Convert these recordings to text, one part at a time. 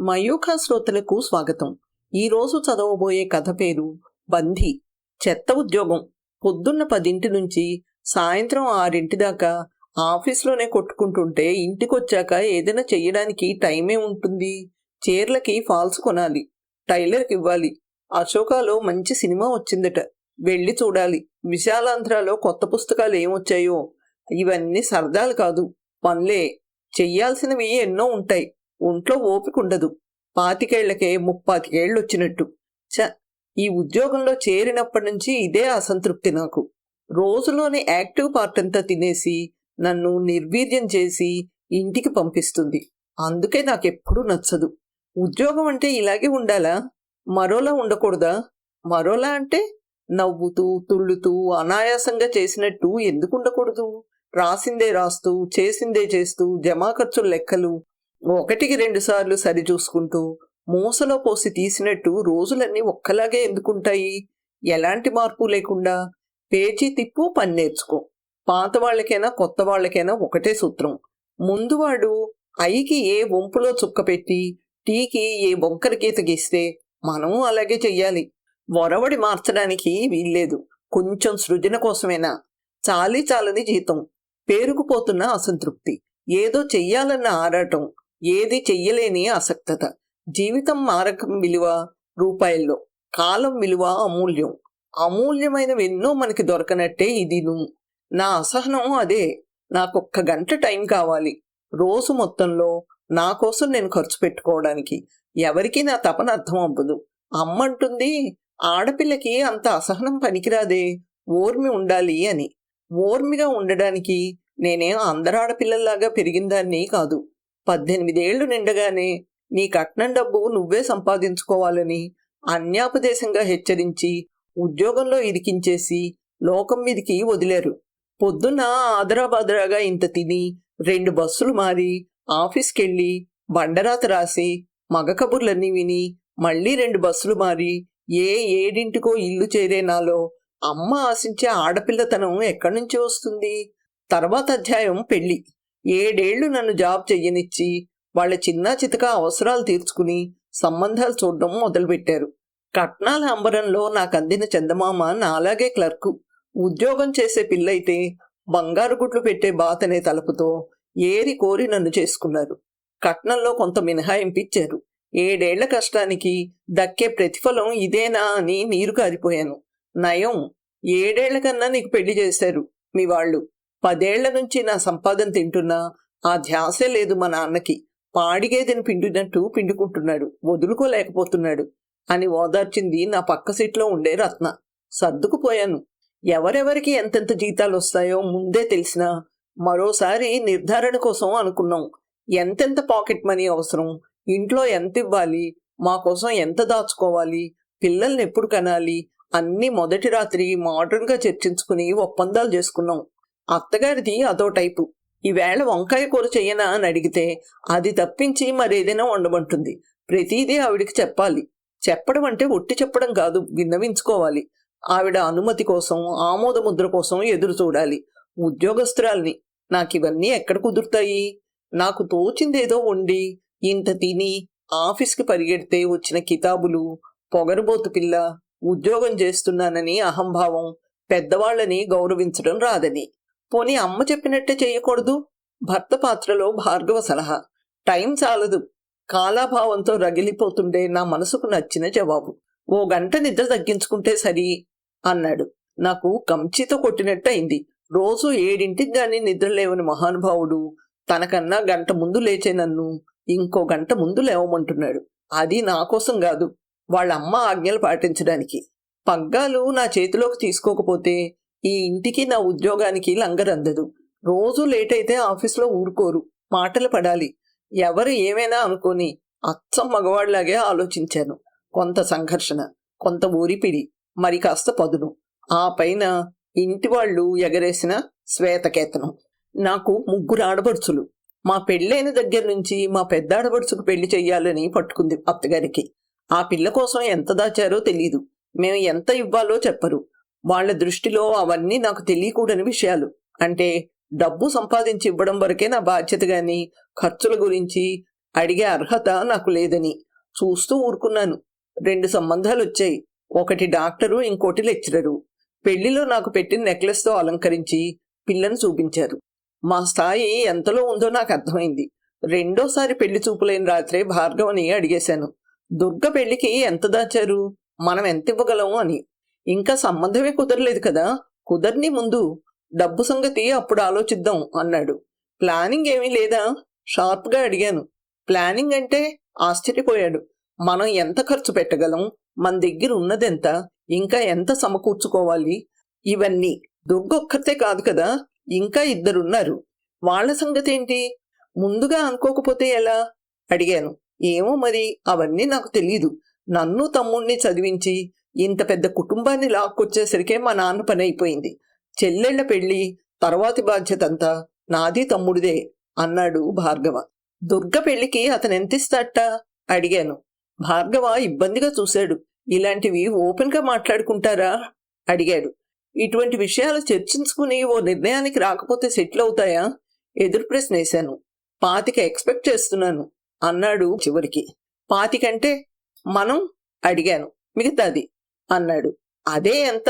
మయూఖ శ్రోతలకు స్వాగతం. ఈరోజు చదవబోయే కథ పేరు బంధీ. చెత్త ఉద్యోగం. పొద్దున్న 10 నుంచి సాయంత్రం 6 దాకా ఆఫీస్లోనే కొట్టుకుంటుంటే ఇంటికొచ్చాక ఏదైనా చెయ్యడానికి టైమే ఉంటుంది. చీరలకి ఫాల్స్ కొనాలి, టైలర్కి ఇవ్వాలి. అశోకాలో మంచి సినిమా వచ్చిందట, వెళ్ళి చూడాలి. విశాలాంధ్రలో కొత్త పుస్తకాలు ఏమొచ్చాయో. ఇవన్నీ సరదాలు కాదు, పనులే. చెయ్యాల్సినవి ఎన్నో ఉంటాయి. ఒంట్లో ఓపిక ఉండదు. 25 ముప్పాతికేళ్ళు వచ్చినట్టు. ఈ ఉద్యోగంలో చేరినప్పటి నుంచి ఇదే అసంతృప్తి నాకు. రోజులోని యాక్టివ్ పార్ట్ అంతా తినేసి నన్ను నిర్వీర్యం చేసి ఇంటికి పంపిస్తుంది. అందుకే నాకెప్పుడూ నచ్చదు. ఉద్యోగం అంటే ఇలాగే ఉండాలా? మరోలా ఉండకూడదా? మరోలా అంటే నవ్వుతూ తుళ్ళుతూ అనాయాసంగా చేసినట్టు ఎందుకు ఉండకూడదు? రాసిందే రాస్తూ చేసిందే చేస్తూ జమా ఖర్చుల లెక్కలు 1కి 2 సార్లు సరిచూసుకుంటూ మూసలో పోసి తీసినట్టు రోజులన్నీ ఒక్కలాగే ఎందుకుంటాయి? ఎలాంటి మార్పు లేకుండా పేచీ తిప్పు, పని నేర్చుకో. పాత వాళ్ళకైనా కొత్త వాళ్ళకైనా ఒకటే సూత్రం. ముందువాడు ఐకి ఏ వంపులో చుక్క పెట్టి టీకి ఏ వంకర గీత గీస్తే మనము అలాగే చెయ్యాలి. వరవడి మార్చడానికి వీల్లేదు. కొంచెం సృజన కోసమేనా. చాలని జీతం, పేరుకుపోతున్న అసంతృప్తి, ఏదో చెయ్యాలన్న ఆరాటం, ఏది చెయ్యలేని ఆసక్తత. జీవితం మారకం విలువ రూపాయల్లో, కాలం విలువ అమూల్యం. అమూల్యమైనవి ఎన్నో మనకి దొరకనట్టే ఇదిను. నా అసహనం అదే. నాకొక్క గంట టైం కావాలి రోజు మొత్తంలో నా కోసం నేను ఖర్చు పెట్టుకోవడానికి. ఎవరికీ నా తపన అర్థం అవ్వదు. అమ్మంటుంది, ఆడపిల్లకి అంత అసహనం పనికిరాదే, ఓర్మి ఉండాలి అని. ఓర్మిగా ఉండడానికి నేనేం అందరు ఆడపిల్లల్లాగా పెరిగిందాన్ని కాదు. 18 ఏళ్లు నిండగానే నీ కట్నం డబ్బు నువ్వే సంపాదించుకోవాలని అన్యాపదేశంగా హెచ్చరించి ఉద్యోగంలో ఇరికించేసి లోకం మీదికి వదిలేరు. పొద్దున్న ఆదరాబాదరాగా ఇంత తిని 2 బస్సులు మారి ఆఫీస్కెళ్ళి బండరాత రాసి మగ కబుర్లన్నీ విని మళ్ళీ 2 బస్సులు మారి 7 ఇల్లు చేరే నాలో అమ్మ ఆశించే ఆడపిల్లతనం ఎక్కడి నుంచి వస్తుంది? తర్వాత అధ్యాయం పెళ్లి. 7 ఏళ్లు నన్ను జాబ్ చెయ్యనిచ్చి వాళ్ళ చిన్నా చితక అవసరాలు తీర్చుకుని సంబంధాలు చూడడం మొదలుపెట్టారు. కట్నాల అంబరంలో నాకు అందిన చందమామ నాలాగే క్లర్కు. ఉద్యోగం చేసే పిల్లయితే బంగారు గుడ్లు పెట్టే బాతనే తలుపుతో ఏరి కోరి నన్ను చేసుకున్నారు. కట్నంలో కొంత మినహాయింపిచ్చారు. 7 ఏళ్ల కష్టానికి దక్కే ప్రతిఫలం ఇదేనా అని నీరు కారిపోయాను. నయం, 7 ఏళ్ల కన్నా నీకు పెళ్లి చేశారు మీ వాళ్ళు. 10 ఏళ్ల నుంచి నా సంపాదన తింటున్నా ఆ ధ్యాసే లేదు మా నాన్నకి. పాడిగేదెని పిండినట్టు పిండుకుంటున్నాడు, వదులుకోలేకపోతున్నాడు అని ఓదార్చింది నా పక్క సీట్లో ఉండే రత్న. సర్దుకుపోయాను. ఎవరెవరికి ఎంతెంత జీతాలు వస్తాయో ముందే తెలిసినా మరోసారి నిర్ధారణ కోసం అనుకున్నాం. ఎంతెంత పాకెట్ మనీ అవసరం, ఇంట్లో ఎంత ఇవ్వాలి, మా కోసం ఎంత దాచుకోవాలి, పిల్లల్ని ఎప్పుడు కనాలి అన్నీ మొదటి రాత్రి మోడర్న్గా చర్చించుకుని ఒప్పందాలు చేసుకున్నాం. అత్తగారిది అదో టైపు. ఈవేళ వంకాయ కూర చెయ్యనా అని అడిగితే అది తప్పించి మరేదైనా వండమంటుంది. ప్రతిదీ ఆవిడికి చెప్పాలి. చెప్పడం అంటే ఒట్టి చెప్పడం కాదు, విన్నవించుకోవాలి. ఆవిడ అనుమతి కోసం, ఆమోద ముద్ర కోసం ఎదురు చూడాలి. ఉద్యోగస్తురాల్ని, నాకివన్నీ ఎక్కడ కుదురుతాయి? నాకు తోచిందేదో వండి ఇంత తిని ఆఫీస్కి పరిగెడితే వచ్చిన కితాబులు, పొగరుబోతు పిల్ల, ఉద్యోగం చేస్తున్నానని అహంభావం, పెద్దవాళ్ళని గౌరవించడం రాదని. పోనీ అమ్మ చెప్పినట్టే చెయ్యకూడదు? భర్త పాత్రలో భార్గవ సలహా. టైం చాలదు. కాలాభావంతో రగిలిపోతుండే నా మనసుకు నచ్చిన జవాబు. 1 గంట నిద్ర తగ్గించుకుంటే సరి అన్నాడు. నాకు కంచితో కొట్టినట్టు అయింది. రోజు 7ంటికి గాని నిద్రలేవని మహానుభావుడు తనకన్నా గంట ముందు లేచే నన్ను ఇంకో గంట ముందు లేవమంటున్నాడు. అది నా కోసం కాదు, వాళ్ళ అమ్మ ఆజ్ఞలు పాటించడానికి. పగ్గాలు నా చేతిలోకి తీసుకోకపోతే ఈ ఇంటికి నా ఉద్యోగానికి లంగరందదు. రోజు లేట్ అయితే ఆఫీస్లో ఊరుకోరు, మాటలు పడాలి. ఎవరు ఏమైనా అనుకోని అచ్చం మగవాళ్లాగే ఆలోచించాను. కొంత సంఘర్షణ, కొంత ఊరిపిడి, మరి కాస్త పదును, ఆ పైన ఇంటి వాళ్ళు ఎగరేసిన శ్వేతకేతనం. నాకు 3 ఆడపడుచులు. మా పెళ్ళైన దగ్గర నుంచి మా పెద్ద ఆడపడుచుకు పెళ్లి చెయ్యాలని పట్టుకుంది అత్తగారికి. ఆ పిల్ల కోసం ఎంత దాచారో తెలీదు. మేము ఎంత ఇవ్వాలో చెప్పరు. వాళ్ల దృష్టిలో అవన్నీ నాకు తెలియకూడని విషయాలు. అంటే డబ్బు సంపాదించి ఇవ్వడం వరకే నా బాధ్యత గాని ఖర్చుల గురించి అడిగే అర్హత నాకు లేదని చూస్తూ ఊరుకున్నాను. 2 సంబంధాలు వచ్చాయి. ఒకటి డాక్టరు, ఇంకోటి లెక్చరరు. పెళ్లిలో నాకు పెట్టిన నెక్లెస్తో అలంకరించి పిల్లని చూపించారు. మా స్థాయి ఎంతలో ఉందో నాకు అర్థమైంది. రెండోసారి పెళ్లి చూపులైన రాత్రే భార్గవని అడిగేశాను, దుర్గ పెళ్లికి ఎంత దాచారు, మనం ఎంత ఇవ్వగలం అని. ఇంకా సంబంధమే కుదరలేదు కదా, కుదర్ని ముందు డబ్బు సంగతి అప్పుడు ఆలోచిద్దాం అన్నాడు. ప్లానింగ్ ఏమీ లేదా? షార్ప్గా అడిగాను. ప్లానింగ్ అంటే? ఆశ్చర్యపోయాడు. మనం ఎంత ఖర్చు పెట్టగలం, మన దగ్గర ఉన్నదెంత, ఇంకా ఎంత సమకూర్చుకోవాలి, ఇవన్నీ. దుర్గొక్కతే కాదు కదా, ఇంకా 2 ఉన్నారు. వాళ్ల సంగతేంటి? ముందుగా అనుకోకపోతే ఎలా అడిగాను. ఏమో మరి, అవన్నీ నాకు తెలీదు. నన్ను తమ్ముణ్ణి చదివించి ఇంత పెద్ద కుటుంబాన్ని లాక్కొచ్చేసరికే మా నాన్న పని అయిపోయింది. చెల్లెళ్ల పెళ్లి తర్వాతి బాధ్యతంతా నాది తమ్ముడిదే అన్నాడు భార్గవ. దుర్గ పెళ్లికి అతనెంతిస్తాట అడిగాను. భార్గవ ఇబ్బందిగా చూశాడు. ఇలాంటివి ఓపెన్గా మాట్లాడుకుంటారా అడిగాడు. ఇటువంటి విషయాలు చర్చించుకుని ఓ నిర్ణయానికి రాకపోతే సెటిల్ అవుతాయా? ఎదురు ప్రశ్న వేశాను. 25 ఎక్స్పెక్ట్ చేస్తున్నాను అన్నాడు చివరికి. 25 అంటే మనం అడిగాను. మిగతాది అన్నాడు. అదే ఎంత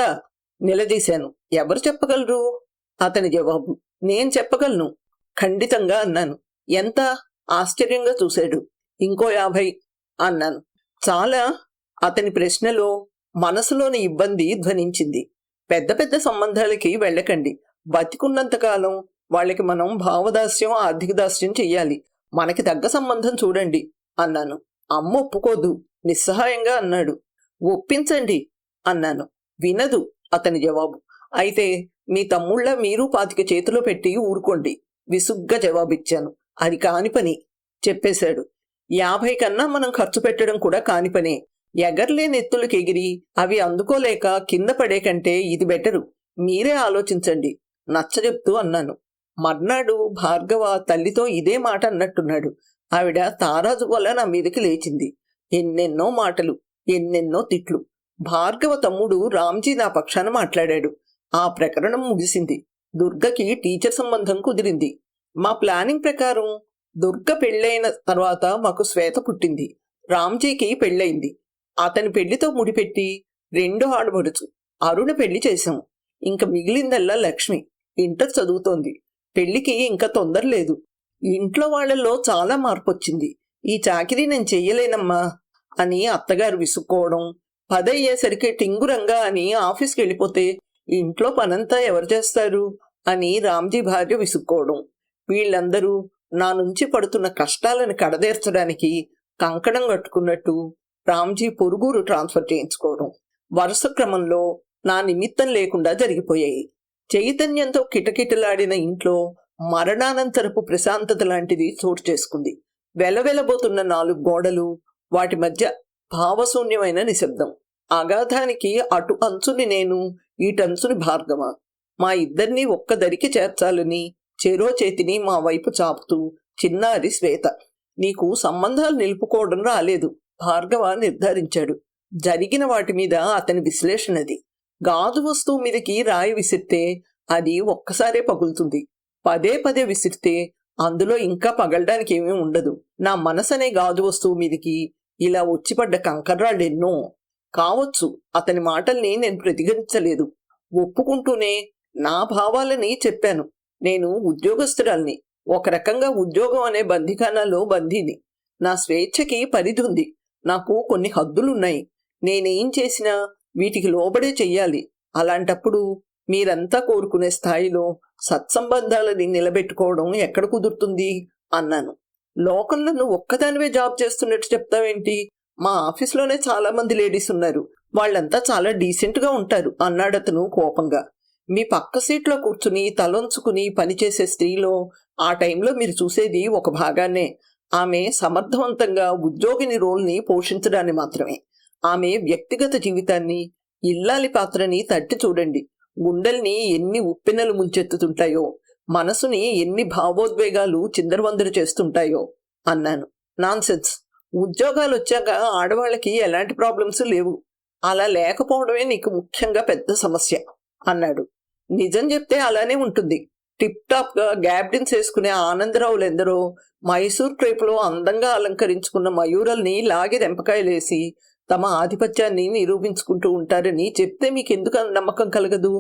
నిలదీశాను. ఎవరు చెప్పగలరు? అతని జవాబు. నేను చెప్పగలను ఖండితంగా అన్నాను. ఎంత? ఆశ్చర్యంగా చూశాడు. ఇంకో 50 అన్నాను. చాలా? అతని ప్రశ్నలో మనసులోని ఇబ్బంది ధ్వనించింది. పెద్ద పెద్ద సంబంధాలకి వెళ్ళకండి. బతికున్నంతకాలం వాళ్ళకి మనం భావదాస్యం, ఆర్థిక దాస్యం చెయ్యాలి. మనకి తగ్గ సంబంధం చూడండి అన్నాను. అమ్మ ఒప్పుకోదు నిస్సహాయంగా అన్నాడు. ఒప్పించండి అన్నాను. వినదు అతని జవాబు. అయితే మీ తమ్ముళ్ళ మీరు 25 చేతిలో పెట్టి ఊరుకోండి విసుగ్గా జవాబిచ్చాను. అది కాని పని చెప్పేశాడు. 50 కన్నా మనం ఖర్చు పెట్టడం కూడా కాని పనే. ఎగర్లేని ఎత్తులకు ఎగిరి అవి అందుకోలేక కింద పడే కంటే ఇది బెటరు. మీరే ఆలోచించండి నచ్చజెప్తూ అన్నాను. మర్నాడు భార్గవ తల్లితో ఇదే మాట అన్నట్టున్నాడు. ఆవిడ తారాజు వల్ల నా మీదకి లేచింది. ఎన్నెన్నో మాటలు, ఎన్నెన్నో తిట్లు. భార్గవ తమ్ముడు రామ్జీ నా పక్షాన మాట్లాడాడు. ఆ ప్రకరణం ముగిసింది. దుర్గకి టీచర్ సంబంధం కుదిరింది. మా ప్లానింగ్ ప్రకారం దుర్గ పెళ్ళైన తర్వాత మాకు శ్వేత పుట్టింది. రామ్జీకి పెళ్ళయింది. అతని పెళ్లితో ముడిపెట్టి 2వ ఆడబడుచు అరుణ పెళ్లి చేశాం. ఇంక మిగిలిందల్లా లక్ష్మి. ఇంటర్ చదువుతోంది. పెళ్లికి ఇంకా తొందర లేదు. ఇంట్లో వాళ్లలో చాలా మార్పు వచ్చింది. ఈ చాకిరీ నేను చెయ్యలేనమ్మా అని అత్తగారు విసుక్కోవడం, 10 అయ్యేసరికి టింగురంగా అని ఆఫీస్కి వెళ్ళిపోతే ఇంట్లో పనంతా ఎవరు చేస్తారు అని రామ్జీ భార్య విసుక్కోవడం. వీళ్ళందరూ నా నుంచి పడుతున్న కష్టాలను కడదేర్చడానికి కంకణం కట్టుకున్నట్టు రామ్జీ పొరుగురు ట్రాన్స్ఫర్ చేయించుకోవడం వరుస క్రమంలో నా నిమిత్తం లేకుండా జరిగిపోయాయి. చైతన్యంతో కిటకిటలాడిన ఇంట్లో మరణానంతరపు ప్రశాంతత లాంటిది చోటు చేసుకుంది. వెలవెలబోతున్న 4 గోడలు, వాటి మధ్య భావశూన్యమైన నిశ్శబ్దం. అగాధానికి అటు అంచుని నేను, ఈటంచుని భార్గవ. మా ఇద్దరినీ ఒక్క దరికి చేర్చాలని చెరో చేతిని మా వైపు చాపుతూ చిన్నారి శ్వేత. నీకు సంబంధాలు నిలుపుకోవడం రాలేదు భార్గవ నిర్ధారించాడు. జరిగిన వాటి మీద అతని విశ్లేషణది. గాజు వస్తువు మీదకి రాయి విసిరితే అది ఒక్కసారే పగులుతుంది. 10 విసిరితే అందులో ఇంకా పగలడానికి ఏమీ ఉండదు. నా మనసనే గాజు వస్తువు మీదకి ఇలా వచ్చిపడ్డ కంకర్రాళ్ళెన్నో కావచ్చు. అతని మాటల్ని నేను ప్రతిఘటించలేదు. ఒప్పుకుంటూనే నా భావాలని చెప్పాను. నేను ఉద్యోగస్తురాల్ని. ఒక రకంగా ఉద్యోగం అనే బందిఖానాలో బందీని. నా స్వేచ్ఛకి పరిధి ఉంది. నాకు కొన్ని హద్దులున్నాయి. నేనేం చేసినా వీటికి లోబడే చెయ్యాలి. అలాంటప్పుడు మీరంతా కోరుకునే స్థాయిలో సత్సంబంధాలని నిలబెట్టుకోవడం ఎక్కడ కుదురుతుంది అన్నాను. లోకంలో నువ్వు ఒక్కదానివే జాబ్ చేస్తున్నట్టు చెప్తావేంటి? మా ఆఫీస్లోనే చాలా మంది లేడీస్ ఉన్నారు. వాళ్ళంతా చాలా డీసెంట్గా ఉంటారు అన్నాడతను కోపంగా. మీ పక్క సీట్లో కూర్చుని తలొంచుకుని పనిచేసే స్త్రీలో ఆ టైంలో మీరు చూసేది ఒక భాగాన్నే. ఆమె సమర్థవంతంగా ఉద్యోగిని రోల్ని పోషించడాన్ని మాత్రమే. ఆమె వ్యక్తిగత జీవితాన్ని, ఇల్లాలి పాత్రని తట్టి చూడండి. గుండెల్ని ఎన్ని ఉప్పెనలు ముంచెత్తుతుంటాయో, మనసుని ఎన్ని భావోద్వేగాలు చిందరవందరు చేస్తుంటాయో అన్నాను. నాన్సెన్స్. ఉద్యోగాలు వచ్చాక ఆడవాళ్ళకి ఎలాంటి ప్రాబ్లమ్స్ లేవు. అలా లేకపోవడమే నీకు ముఖ్యంగా పెద్ద సమస్య అన్నాడు. నిజం చెప్తే అలానే ఉంటుంది. టిప్ టాప్ గా గ్యాబ్డిన్స్ వేసుకునే ఆనందరావులెందరో మైసూర్ క్రేపులో అందంగా అలంకరించుకున్న మయూరల్ని లాగి రెంపకాయలేసి తమ ఆధిపత్యాన్ని నిరూపించుకుంటూ ఉంటారని చెప్తే మీకెందుకు నమ్మకం కలగదు?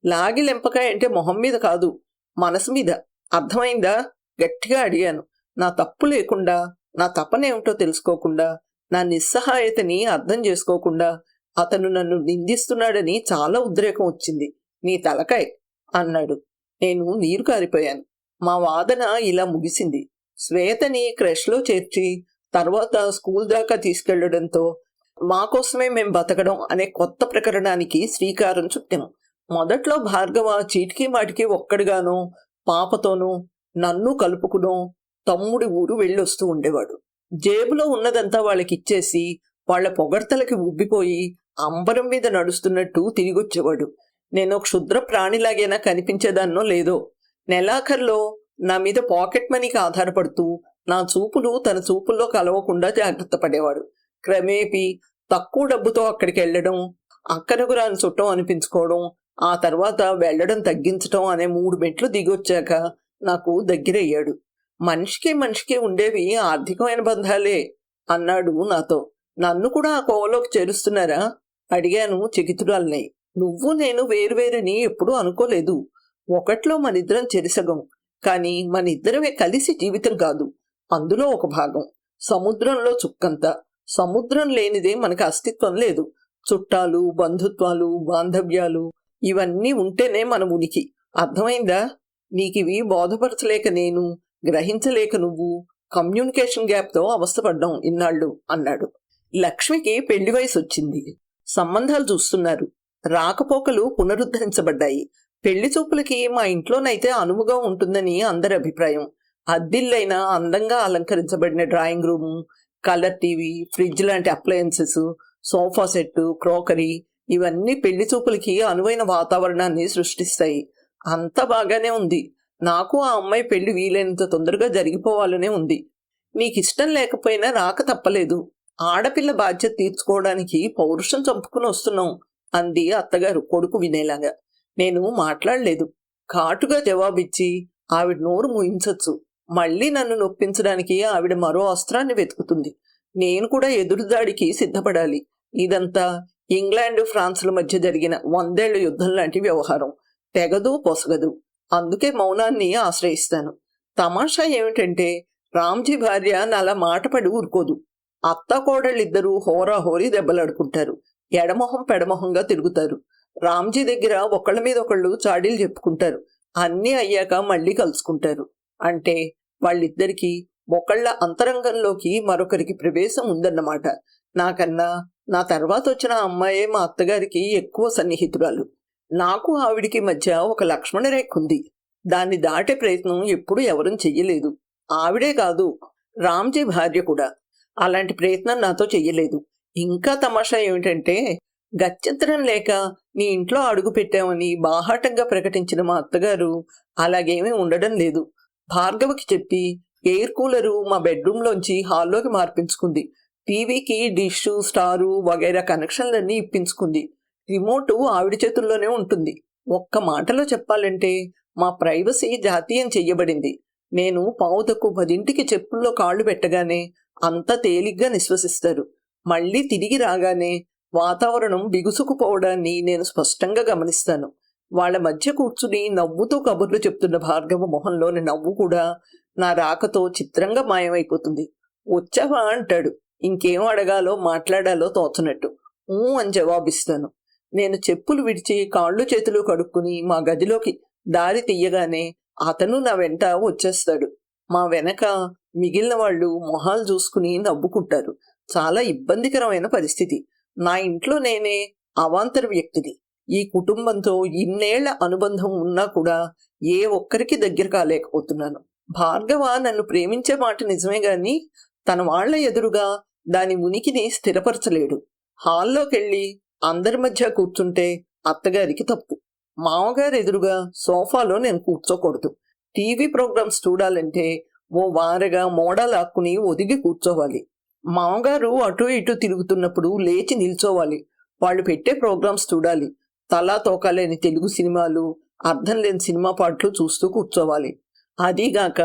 లాగి లెంపకాయ అంటే మొహం మీద కాదు, మనసు మీద. అర్థమైందా? గట్టిగా అడిగాను. నా తప్పు లేకుండా, నా తపనేమిటో తెలుసుకోకుండా, నా నిస్సహాయతని అర్థం చేసుకోకుండా అతను నన్ను నిందిస్తున్నాడని చాలా ఉద్రేకం వచ్చింది. నీ తలకాయ్ అన్నాడు. నేను నీరు కారిపోయాను. మా వాదన ఇలా ముగిసింది. శ్వేతని క్రష్లో చేర్చి తర్వాత స్కూల్ దాకా తీసుకెళ్లడంతో మా కోసమే మేం బతకడం అనే కొత్త ప్రకరణానికి శ్రీకారం చుట్టాము. మొదట్లో భార్గవ చీటికి మాటికి ఒక్కడిగానో పాపతోనూ నన్ను కలుపుకునో తమ్ముడి ఊరు వెళ్ళొస్తూ ఉండేవాడు. జేబులో ఉన్నదంతా వాళ్ళకిచ్చేసి వాళ్ల పొగడ్తలకి ఉబ్బిపోయి అంబరం మీద నడుస్తున్నట్టు తిరిగొచ్చేవాడు. నేను క్షుద్ర ప్రాణిలాగైనా కనిపించేదాన్నో లేదో. నెలాఖర్లో నా మీద పాకెట్ మనీకి ఆధారపడుతూ నా చూపులు తన చూపుల్లో కలవకుండా జాగ్రత్త పడేవాడు. క్రమేపీ తక్కువ డబ్బుతో అక్కడికి వెళ్లడం, అక్కడకు రాని చుట్టం అనిపించుకోవడం, ఆ తర్వాత వెళ్లడం తగ్గించటం అనే 3 మెట్లు దిగొచ్చాక నాకు దగ్గరయ్యాడు. మనిషికి ఉండేవి ఆర్థికమైన బంధాలే అన్నాడు నాతో. నన్ను కూడా ఆ కోవలోకి చేరుస్తున్నారా అడిగాను చకితురాల్ని. నువ్వు నేను వేరువేరని ఎప్పుడూ అనుకోలేదు. ఒకట్లో మనిద్దరం చెరిసగం, కానీ మనిద్దరమే కలిసి జీవితం కాదు, అందులో ఒక భాగం. సముద్రంలో చుక్కంత. సముద్రం లేనిదే మనకు అస్తిత్వం లేదు. చుట్టాలు, బంధుత్వాలు, బాంధవ్యాలు ఇవన్నీ ఉంటేనే మన ఉనికి. అర్థమైందా? నీకివి బోధపరచలేక నేను, గ్రహించలేక నువ్వు, కమ్యూనికేషన్ గ్యాప్తో అవస్థపడ్డాం ఇన్నాళ్ళు అన్నాడు. లక్ష్మికి పెళ్లి వయసు వచ్చింది. సంబంధాలు చూస్తున్నారు. రాకపోకలు పునరుద్ధరించబడ్డాయి. పెళ్లి చూపులకి మా ఇంట్లోనైతే అనువుగా ఉంటుందని అందరి అభిప్రాయం. అద్దిల్లైన అందంగా అలంకరించబడిన drawing room, colour TV, fridge లాంటి అప్లయన్సెస్, సోఫా సెట్, క్రోకరీ ఇవన్నీ పెళ్లి చూపులకి అనువైన వాతావరణాన్ని సృష్టిస్తాయి. అంతా బాగానే ఉంది. నాకు ఆ అమ్మాయి పెళ్లి వీలైనంత తొందరగా జరిగిపోవాలనే ఉంది. నీకిష్టం లేకపోయినా రాక తప్పలేదు. ఆడపిల్ల బాధ్యత తీర్చుకోవడానికి పౌరుషం చంపుకుని వస్తున్నాం అంది అత్తగారు కొడుకు వినేలాగా. నేను మాట్లాడలేదు. ఘాటుగా జవాబిచ్చి ఆవిడ నోరు మూయించొచ్చు. మళ్లీ నన్ను నొప్పించడానికి ఆవిడ మరో అస్త్రాన్ని వెతుకుతుంది. నేను కూడా ఎదురుదాడికి సిద్ధపడాలి. ఇదంతా ఇంగ్లాండ్ ఫ్రాన్స్ల మధ్య జరిగిన 100 ఏళ్ల యుద్ధం లాంటి వ్యవహారం. తెగదు పొసగదు. అందుకే మౌనాన్ని ఆశ్రయిస్తాను. తమాషా ఏమిటంటే రామ్జీ భార్య నాలా మాటపడి ఊరుకోదు. అత్త కోడళ్ళిద్దరూ హోరాహోరీ దెబ్బలాడుకుంటారు. ఎడమొహం పెడమొహంగా తిరుగుతారు. రామ్జీ దగ్గర ఒకళ్ళ మీద ఒకళ్ళు చాడీలు చెప్పుకుంటారు. అన్నీ అయ్యాక మళ్లీ కలుసుకుంటారు. అంటే వాళ్ళిద్దరికీ ఒకళ్ళ అంతరంగంలోకి మరొకరికి ప్రవేశం ఉందన్నమాట. నాకన్నా నా తర్వాత వచ్చిన అమ్మాయే మా అత్తగారికి ఎక్కువ సన్నిహితురాలు. నాకు ఆవిడికి మధ్య ఒక లక్ష్మణ రేఖ ఉంది. దాన్ని దాటే ప్రయత్నం ఎప్పుడూ ఎవరూ చెయ్యలేదు. ఆవిడే కాదు, రామ్జీ భార్య కూడా అలాంటి ప్రయత్నం నాతో చెయ్యలేదు. ఇంకా తమాషా ఏమిటంటే గత్యంతరం లేక నీ ఇంట్లో అడుగు పెట్టామని బాహాటంగా ప్రకటించిన మా అత్తగారు అలాగేమీ ఉండడం లేదు. భార్గవకి చెప్పి ఎయిర్ కూలరు మా బెడ్రూమ్లోంచి హాల్లోకి మార్పించుకుంది. టీవీకి డిష్, స్టారు వగైరా కనెక్షన్లన్నీ ఇప్పించుకుంది. రిమోటు ఆవిడ చేతుల్లోనే ఉంటుంది. ఒక్క మాటలో చెప్పాలంటే మా ప్రైవసీ జాతీయం చెయ్యబడింది. నేను 9:10 చెప్పుల్లో కాళ్ళు పెట్టగానే అంత తేలిగ్గా నిశ్వసిస్తారు. మళ్లీ తిరిగి రాగానే వాతావరణం బిగుసుకుపోవడాన్ని నేను స్పష్టంగా గమనిస్తాను. వాళ్ల మధ్య కూర్చుని నవ్వుతూ కబుర్లు చెప్తున్న భార్గవ మొహంలోని నవ్వు కూడా నా రాకతో చిత్రంగా మాయమైపోతుంది. వచ్చావా అంటాడు. ఇంకేం అడగాలో మాట్లాడాలో తోచనట్టు అని జవాబిస్తాను. నేను చెప్పులు విడిచి కాళ్ళు చేతులు కడుక్కుని మా గదిలోకి దారి తీయగానే అతను నా వెంట వచ్చేస్తాడు. మా వెనక మిగిలిన వాళ్ళు మొహాలు చూసుకుని నవ్వుకుంటారు. చాలా ఇబ్బందికరమైన పరిస్థితి. నా ఇంట్లో నేనే అవాంతర వ్యక్తిని. ఈ కుటుంబంతో ఇన్నేళ్ల అనుబంధం ఉన్నా కూడా ఏ ఒక్కరికి దగ్గర కాలేకపోతున్నాను. భార్గవ నన్ను ప్రేమించే మాట నిజమే గాని తన వాళ్ల ఎదురుగా దాని ఉనికిని స్థిరపరచలేడు. హాల్లోకెళ్ళి అందరి మధ్య కూర్చుంటే అత్తగారికి తప్పు. మామగారు ఎదురుగా సోఫాలో నేను కూర్చోకూడదు. టీవీ ప్రోగ్రామ్స్ చూడాలంటే ఓ వారగా మోడా లాక్కుని ఒదిగి కూర్చోవాలి. మామగారు అటు ఇటు తిరుగుతున్నప్పుడు లేచి నిల్చోవాలి. వాళ్ళు పెట్టే ప్రోగ్రామ్స్ చూడాలి. తలా తోకాలేని తెలుగు సినిమాలు, అర్థం లేని సినిమా పాటలు చూస్తూ కూర్చోవాలి. అదీగాక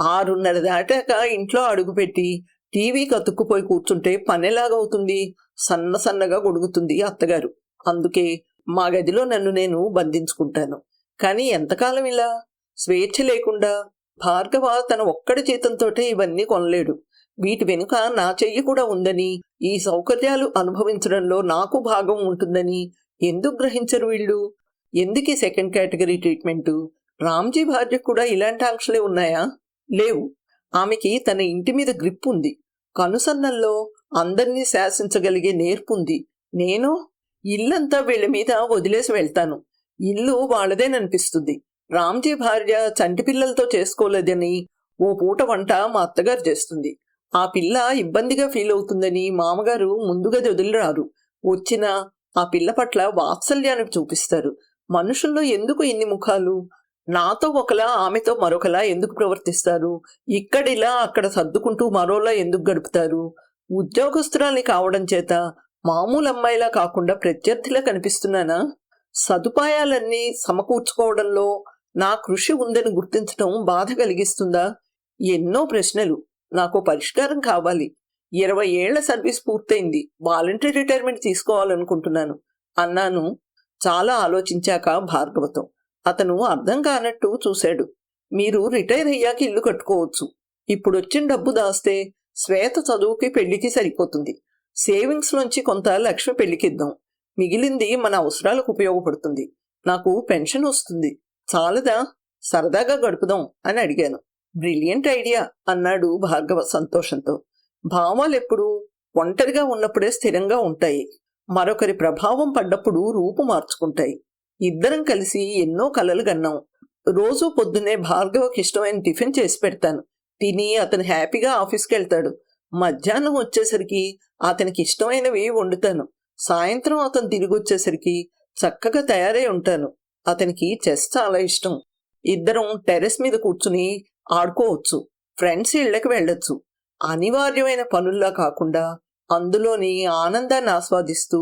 6:30 దాటాక ఇంట్లో అడుగుపెట్టి టీవీకి అతుక్కుపోయి కూర్చుంటే పనెలాగవుతుంది? సన్నగా గొడుగుతుంది అత్తగారు. అందుకే మా గదిలో నన్ను నేను బంధించుకుంటాను. కానీ ఎంతకాలం ఇలా? స్వేచ్ఛ లేకుండా భార్గవ తన ఒక్కడి జీతంతోటే ఇవన్నీ కొనలేడు. వీటి వెనుక నా చెయ్యి కూడా ఉందని, ఈ సౌకర్యాలు అనుభవించడంలో నాకు భాగం ఉంటుందని ఎందుకు గ్రహించరు వీళ్ళు? ఎందుకీ సెకండ్ కేటగిరీ ట్రీట్మెంటు? రామ్జీ భార్యకు కూడా ఇలాంటి ఆంక్షలే ఉన్నాయా? లేవు. ఆమెకి తన ఇంటి మీద గ్రిప్ ఉంది. కనుసన్నల్లో అందర్నీ శాసించగలిగే నేర్పుంది. నేను ఇల్లంతా వీళ్ళ మీద వదిలేసి వెళ్తాను. ఇల్లు వాళ్ళదేననిపిస్తుంది. రామ్జీ భార్య చంటి పిల్లలతో చేసుకోలేదని ఓ పూట వంట మా అత్తగారు చేస్తుంది. ఆ పిల్ల ఇబ్బందిగా ఫీల్ అవుతుందని మామగారు ముందుగా వదిలిరారు. వచ్చినా ఆ పిల్ల పట్ల వాత్సల్యాన్ని చూపిస్తారు. మనుషుల్లో ఎందుకు ఇన్ని ముఖాలు? నాతో ఒకలా ఆమెతో మరొకలా ఎందుకు ప్రవర్తిస్తారు? ఇక్కడిలా అక్కడ సర్దుకుంటూ మరోలా ఎందుకు గడుపుతారు? ఉద్యోగస్తురాల్ని కావడం చేత మామూలు అమ్మాయిలా కాకుండా ప్రత్యర్థిలా కనిపిస్తున్నానా? సదుపాయాలన్నీ సమకూర్చుకోవడంలో నా కృషి ఉందని గుర్తించడం బాధ కలిగిస్తుందా? ఎన్నో ప్రశ్నలు. నాకు పరిష్కారం కావాలి. 20 ఏళ్ల సర్వీస్ పూర్తయింది. వాలంటరీ రిటైర్మెంట్ తీసుకోవాలనుకుంటున్నాను అన్నాను చాలా ఆలోచించాక భార్గవతో. అతను అర్థం కానట్టు చూశాడు. మీరు రిటైర్ అయ్యాక ఇల్లు కట్టుకోవచ్చు. ఇప్పుడొచ్చిన డబ్బు దాస్తే శ్వేత చదువుకి పెళ్లికి సరిపోతుంది. సేవింగ్స్ నుంచి కొంత లక్ష్మి పెళ్లికిద్దాం. మిగిలింది మన అవసరాలకు ఉపయోగపడుతుంది. నాకు పెన్షన్ వస్తుంది. చాలదా? సరదాగా గడుపుదాం అని అడిగాను. బ్రిలియంట్ ఐడియా అన్నాడు భార్గవ సంతోషంతో. భావాలెప్పుడు ఒంటరిగా ఉన్నప్పుడే స్థిరంగా ఉంటాయి. మరొకరి ప్రభావం పడ్డప్పుడు రూపు మార్చుకుంటాయి. ఇద్దరం కలిసి ఎన్నో కలలు కన్నాం. రోజు పొద్దున్నే భార్గవకి ఇష్టమైన టిఫిన్ చేసి పెడతాను. తిని అతను హ్యాపీగా ఆఫీస్కి వెళ్తాడు. మధ్యాహ్నం వచ్చేసరికి అతనికి ఇష్టమైనవి వండుతాను. సాయంత్రం అతను తిరిగి వచ్చేసరికి చక్కగా తయారై ఉంటాను. అతనికి చెస్ చాలా ఇష్టం. ఇద్దరం టెర్రస్ మీద కూర్చుని ఆడుకోవచ్చు. ఫ్రెండ్స్ ఇళ్లకు వెళ్ళొచ్చు. అనివార్యమైన పనుల్లా కాకుండా అందులోని ఆనందాన్ని ఆస్వాదిస్తూ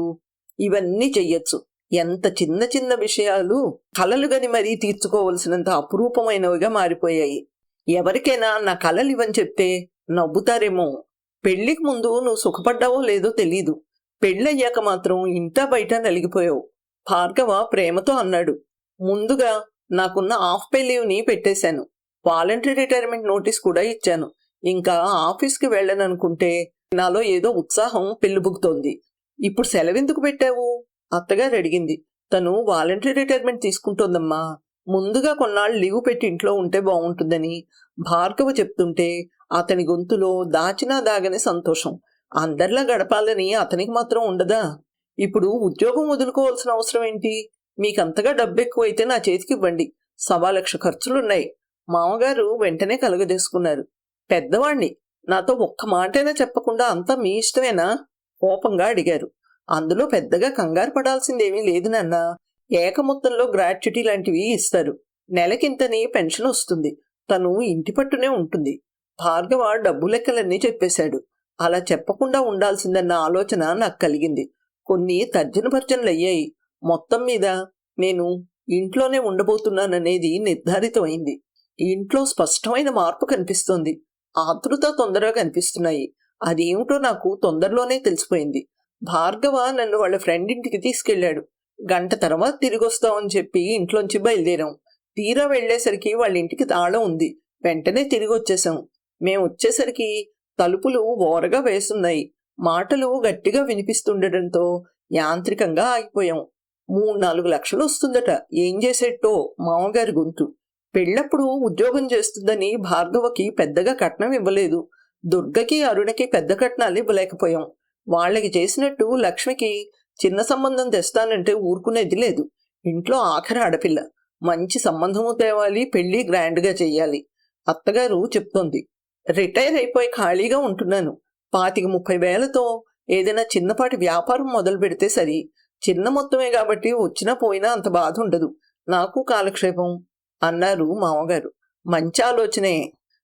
ఇవన్నీ చెయ్యొచ్చు. ఎంత చిన్న చిన్న విషయాలు కలలుగని మరీ తీర్చుకోవలసినంత అపురూపమైనవిగా మారిపోయాయి. ఎవరికైనా నా కలలు ఇవని చెప్తే నవ్వుతారేమో. పెళ్లికి ముందు నువ్వు సుఖపడ్డావో లేదో తెలీదు. పెళ్ళయ్యాక మాత్రం ఇంటా బయట నలిగిపోయావు భార్గవ ప్రేమతో అన్నాడు. ముందుగా నాకున్న హాఫ్ పే లీవ్ని పెట్టేశాను. వాలంటరీ రిటైర్మెంట్ నోటీస్ కూడా ఇచ్చాను. ఇంకా ఆఫీస్కి వెళ్ళననుకుంటే నాలో ఏదో ఉత్సాహం పెళ్ళుబుకుతోంది. ఇప్పుడు సెలవెందుకు పెట్టావు? అత్తగారు అడిగింది. తను వాలంటరీ రిటైర్మెంట్ తీసుకుంటోందమ్మా. ముందుగా కొన్నాళ్ళు లీవ్ పెట్టి ఇంట్లో ఉంటే బాగుంటుందని భార్గవ చెప్తుంటే అతని గొంతులో దాచినా దాగని సంతోషం. అందరిలా గడపాలని అతనికి మాత్రం ఉండదా? ఇప్పుడు ఉద్యోగం వదులుకోవాల్సిన అవసరం ఏంటి? మీకంతగా డబ్బు ఎక్కువైతే నా చేతికి ఇవ్వండి. 1,00,000 ఖర్చులున్నాయి. మామగారు వెంటనే కలుగజేసుకున్నారు. పెద్దవాణ్ణి, నాతో ఒక్క మాటైనా చెప్పకుండా అంతా మీ ఇష్టమేనా? కోపంగా అడిగారు. అందులో పెద్దగా కంగారు పడాల్సిందేమీ లేదు నాన్న. ఏకమొత్తంలో గ్రాట్యుటీ లాంటివి ఇస్తారు. నెలకింతని పెన్షన్ వస్తుంది. తను ఇంటి పట్టునే ఉంటుంది. భార్గవ డబ్బు లెక్కలన్నీ చెప్పేశాడు. అలా చెప్పకుండా ఉండాల్సిందన్న ఆలోచన నాకు కలిగింది. కొన్ని తర్జనభర్జనలయ్యాయి. మొత్తం మీద నేను ఇంట్లోనే ఉండబోతున్నాననేది నిర్ధారితమైంది. ఇంట్లో స్పష్టమైన మార్పు కనిపిస్తోంది. ఆతృత తొందరగా కనిపిస్తున్నాయి. అదేమిటో నాకు తొందరలోనే తెలిసిపోయింది. భార్గవ నన్ను వాళ్ళ ఫ్రెండ్ ఇంటికి తీసుకెళ్లాడు. గంట తర్వాత తిరిగొస్తామని చెప్పి ఇంట్లోంచి బయలుదేరాం. తీరా వెళ్లేసరికి వాళ్ళ ఇంటికి తాళం ఉంది. వెంటనే తిరిగి వచ్చేసాం. మేం వచ్చేసరికి తలుపులు ఓరగా వేసున్నాయి. మాటలు గట్టిగా వినిపిస్తుండటంతో యాంత్రికంగా ఆగిపోయాం. 3-4 లక్షలు వస్తుందట. ఏం చేసేట్టో మామగారి గొంతు. పెళ్ళప్పుడు ఉద్యోగం చేస్తుందని భార్గవకి పెద్దగా కట్నం ఇవ్వలేదు. దుర్గకి అరుణకి పెద్ద కట్నాలు ఇవ్వలేకపోయాం. వాళ్ళకి చేసినట్టు లక్ష్మికి చిన్న సంబంధం తెస్తానంటే ఊరుకునేది లేదు. ఇంట్లో ఆఖరి ఆడపిల్ల. మంచి సంబంధము తేవాలి, పెళ్లి గ్రాండ్గా చెయ్యాలి. అత్తగారు చెప్తోంది. రిటైర్ అయిపోయి ఖాళీగా ఉంటున్నాను. 25-30 వేలతో ఏదైనా చిన్నపాటి వ్యాపారం మొదలు పెడితే సరి. చిన్న మొత్తమే కాబట్టి వచ్చినా పోయినా అంత బాధ ఉండదు. నాకు కాలక్షేపం అన్నారు మామగారు. మంచి ఆలోచనే.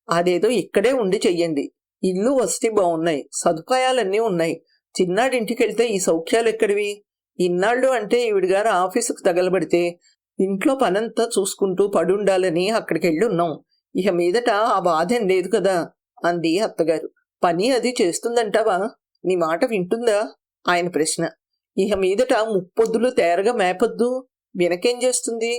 అదేదో ఇక్కడే ఉండి చెయ్యండి. ఇల్లు వసతి బాగున్నాయి. సదుపాయాలన్నీ ఉన్నాయి. చిన్నాడింటికెళ్తే ఈ సౌఖ్యాలు ఎక్కడివి? ఇన్నాళ్ళు అంటే ఈవిడిగారు ఆఫీసుకు తగలబడితే ఇంట్లో పనంతా చూసుకుంటూ పడుండాలని అక్కడికెళ్ళున్నాం. ఇక మీదట ఆ బాధేం లేదు కదా అంది అత్తగారు. పని అది చేస్తుందంటావా? నీ మాట వింటుందా? ఆయన ప్రశ్న. ఇక మీదట ముప్పొద్దులు తేరగా మేపొద్దు, వినకేం చేస్తుంది?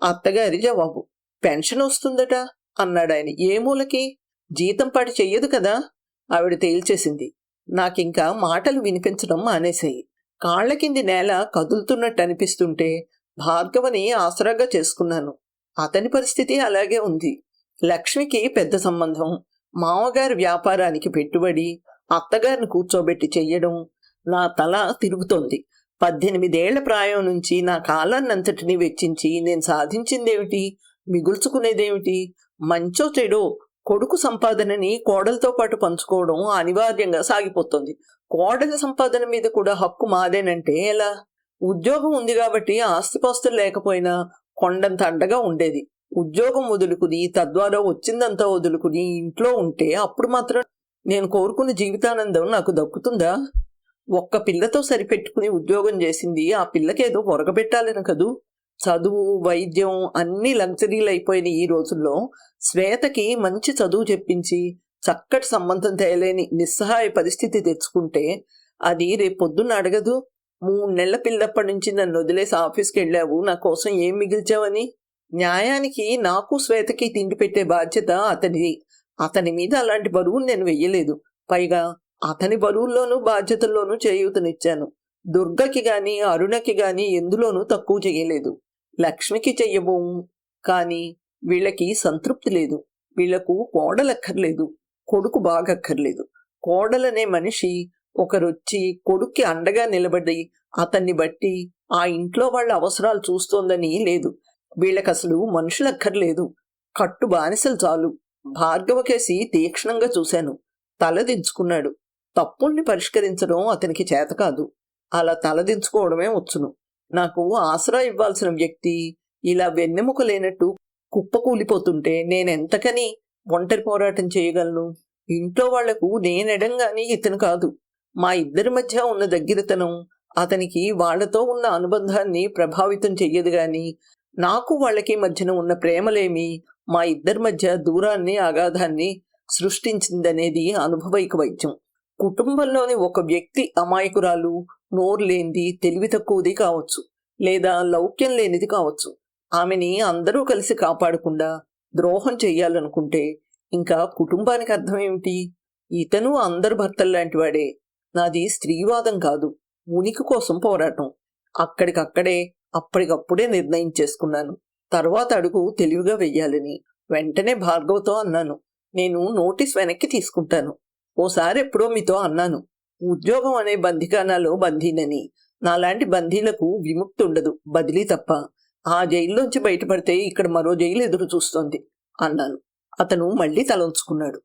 అత్తగారి జవాబు. పెన్షన్ వస్తుందట అన్నాడాయన. ఏ మూలకి? జీతం పాటి చెయ్యదు కదా ఆవిడ తేల్చేసింది. నాకింకా మాటలు వినిపించడం మానేశాయి. కాళ్ల కింది నేల కదులుతున్నట్టు అనిపిస్తుంటే భార్గవని ఆసరాగా చేసుకున్నాను. అతని పరిస్థితి అలాగే ఉంది. లక్ష్మికి పెద్ద సంబంధం, మామగారి వ్యాపారానికి పెట్టుబడి, అత్తగారిని కూర్చోబెట్టి చెయ్యడం. నా తల తిరుగుతోంది. 18 ఏళ్ల ప్రాయం నుంచి నా కాలాన్నంతటినీ వెచ్చించి నేను సాధించిందేమిటి? మిగుల్చుకునేదేమిటి? మంచో చెడో కొడుకు సంపాదనని కోడలతో పాటు పంచుకోవడం అనివార్యంగా సాగిపోతుంది. కోడలి సంపాదన మీద కూడా హక్కు మాదేనంటే ఎలా? ఉద్యోగం ఉంది కాబట్టి ఆస్తిపాస్తులు లేకపోయినా కొండంత అండగా ఉండేది. ఉద్యోగం వదులుకుని, తద్వారా వచ్చిందంతా వదులుకుని ఇంట్లో ఉంటే అప్పుడు మాత్రం నేను కోరుకున్న జీవితానందం నాకు దక్కుతుందా? ఒక్క పిల్లతో సరిపెట్టుకుని ఉద్యోగం చేసింది ఆ పిల్లకేదో ఒరగబెట్టాలని కదూ. చదువు, వైద్యం అన్నీ లగ్జరీలు అయిపోయిన ఈ రోజుల్లో శ్వేతకి మంచి చదువు చెప్పించి చక్కటి సంబంధం తేలేని నిస్సహాయ పరిస్థితి తెచ్చుకుంటే అది రేపొద్దున్న అడగదు. 3 నెలల పిల్లప్పటి నుంచి నన్ను వదిలేసి ఆఫీస్కి వెళ్ళావు, నా కోసం ఏం మిగిల్చావని. న్యాయానికి నాకు శ్వేతకి తిండి పెట్టే బాధ్యత అతనిది. అతని మీద అలాంటి బరువును నేను వెయ్యలేదు. పైగా అతని బరువుల్లోనూ బాధ్యతల్లోనూ చేయూతనిచ్చాను. దుర్గకి గాని అరుణకి గాని ఎందులోనూ తక్కువ చెయ్యలేదు. లక్ష్మికి చెయ్యబోము. కాని వీళ్ళకి సంతృప్తి లేదు. వీళ్లకు కోడలక్కర్లేదు, కొడుకు బాగక్కర్లేదు. కోడలనే మనిషి ఒకరొచ్చి కొడుక్కి అండగా నిలబడి అతన్ని బట్టి ఆ ఇంట్లో వాళ్ళ అవసరాలు చూస్తోందని లేదు. వీళ్ళకసలు మనుషులక్కర్లేదు, కట్టు బానిసలు చాలు. భార్గవ కేసి తీక్షణంగా చూశాను. తలదించుకున్నాడు. తప్పుల్ని పరిష్కరించడం అతనికి చేత కాదు. అలా తలదించుకోవడమే వచ్చును. నాకు ఆసరా ఇవ్వాల్సిన వ్యక్తి ఇలా వెన్నెముక లేనట్టు కుప్పకూలిపోతుంటే నేనెంతకని ఒంటరి పోరాటం చేయగలను? ఇంట్లో వాళ్లకు నేనెడంగాని ఇతను కాదు. మా ఇద్దరి మధ్య ఉన్న దగ్గరతనం అతనికి వాళ్లతో ఉన్న అనుబంధాన్ని ప్రభావితం చెయ్యదు గాని, నాకు వాళ్ళకి మధ్యన ఉన్న ప్రేమలేమి మా ఇద్దరి మధ్య దూరాన్ని, అగాధాన్ని సృష్టించిందనేది అనుభవైక వైద్యం. కుటుంబంలోని ఒక వ్యక్తి అమాయకురాలు, నోరు లేనిది, తెలివి తక్కువది కావచ్చు, లేదా లౌక్యం లేనిది కావచ్చు. ఆమెని అందరూ కలిసి కాపాడకుండా ద్రోహం చెయ్యాలనుకుంటే ఇంకా కుటుంబానికి అర్థమేమిటి? ఇతను అందరు భర్తల్లాంటి వాడే. నాది స్త్రీవాదం కాదు, ఉనికి కోసం పోరాటం. అక్కడికక్కడే అప్పటికప్పుడే నిర్ణయం చేసుకున్నాను. తర్వాత అడుగు తెలివిగా వెయ్యాలని. వెంటనే భార్గవతో అన్నాను, నేను నోటీస్ వెనక్కి తీసుకుంటాను. ఓసారి ఎప్పుడో మీతో అన్నాను, ఉద్యోగం అనే బంధికానాలో బందీనని. నాలాంటి బందీలకు విముక్తి ఉండదు, బదిలీ తప్ప. ఆ జైల్లోంచి బయటపడితే ఇక్కడ మరో జైలు ఎదురు చూస్తోంది అన్నాను. అతను మళ్లీ తల ఉంచుకున్నాడు.